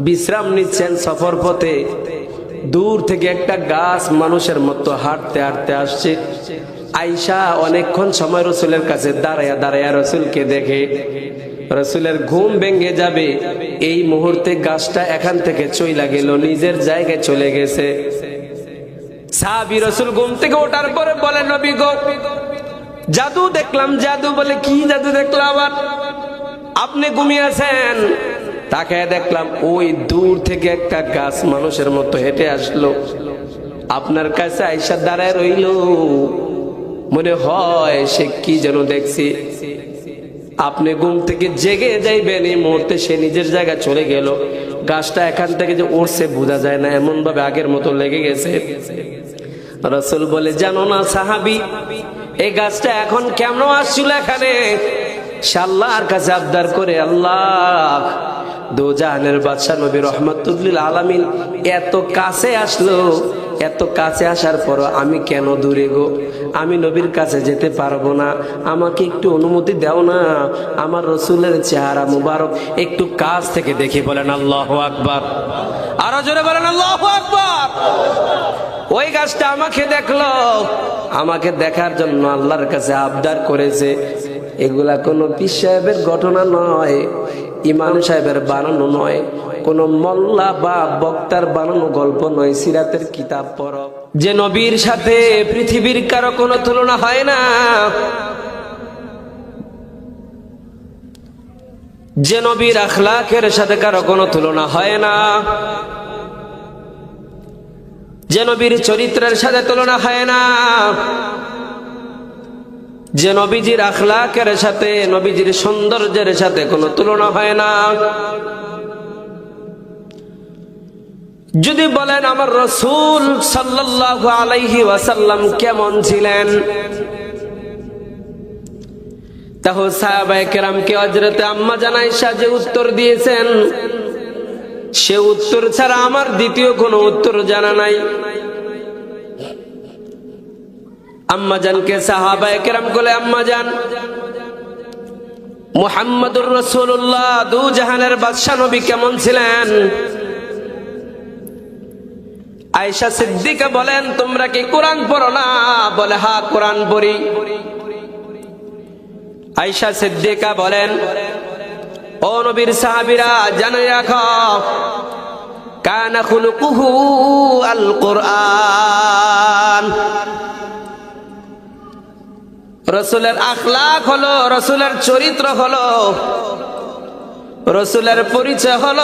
বিশ্রাম নিচ্ছেন সফর পথে। দূর থেকে একটা গাছ মানুষের মতো হাঁটতে হাঁটতে আসছে। আয়েশা অনেকক্ষণ সময় রসুলের কাছে দাঁড়ায়া দাঁড়ায়া রসুলকে দেখে। রসুলের ঘুম ভেঙে যাবে এই মুহূর্তে গাছটা এখান থেকে চইলা গেল, নিজের জায়গায় চলে গেছে। সাহাবী রসুল ঘুম থেকে ওঠার পরে বলে, নবী গো, জাদু দেখলাম। জাদু? বলে কি জাদু দেখলাম আবার? আপনি ঘুমিয়ে আছেন, তাকায় দেখলাম ওই দূর থেকে একটা গাছ মানুষের মতো হেঁটে আসলো, আপনার কাছে আয়েশা দাঁড়ায় রইল। মনে হয় সে কি যেন দেখছি। আপনি ঘুম থেকে জেগে যাইবেন এই মুহূর্তে সে নিজের জায়গায় চলে গেল। গাছটা এখান থেকে যে উঠছে বোঝা যায় না, এমন ভাবে আগের মতো লেগে গেছে। রাসূল বলে, জানো না সাহাবী, এই গাছটা এখন কেমন আসছিল এখানে? সে আল্লাহর কাছে আবদার করে, আল্লাহ, দো জাহানের বাদশা নবী রহমাতুল লিল আলামিন এত কাছে আসলো, এত কাছে আসার পর আমি কেন দূরে গো? আমি নবীর কাছে যেতে পারবো না, আমাকে একটু অনুমতি দাও না, আমার রসুলের চেহারা মুবারক একটু কাছ থেকে দেখি। বলেন আল্লাহু আকবার। আরো জোরে বলেন আল্লাহু আকবার। ওই গাছটা আমাকে দেখলো, আমাকে দেখার জন্য আল্লাহর কাছে আবদার করেছে। এগুলা কোনো পীর সাহেবের ঘটনা নয়, ইমাম সাহেবের বানানো নয়, কোন মোল্লা বা বক্তার বানানো গল্প নয়, সিরাতের কিতাব পড়ো। যে নবীর সাথে পৃথিবীর কারো কোনো তুলনা হয় না, যে নবীর আখলাকের সাথে কারো কোনো তুলনা হয় না, যে নবীর চরিত্রের সাথে তুলনা হয় না, যে নবীজির আখলাকের সাথে, নবীজির সৌন্দর্যের সাথে কোনো তুলনা হয় না। যদি বলেন আমার রাসূল সাল্লাল্লাহু আলাইহি ওয়াসাল্লাম কেমন ছিলেন, তাহলে সাহাবায়ে কেরামকে হযরতে আম্মা জান আয়েশা যে উত্তর দিয়েছেন, সে উত্তর ছাড়া আমার দ্বিতীয় কোনো উত্তর জানা নাই। আম্মা জানকে সাহাবায়ে কেরাম বলে, আম্মা জান, মুহাম্মদুর রাসূলুল্লাহ দু জাহানের বাদশা নবী কেমন ছিলেন? আয়েশা সিদ্দিকা বলেন, তোমরা কি কোরআন পড়ো না? বলে, হ্যাঁ কোরআন পড়ি। আয়েশা সিদ্দিকা বলেন, ও নবীর সাহাবীরা, জানে রাখো, কানা খুলুকুহু আল কুরআন। রাসূলের আখলাক হলো, রাসূলের চরিত্র হলো, রাসূলের পরিচয় হলো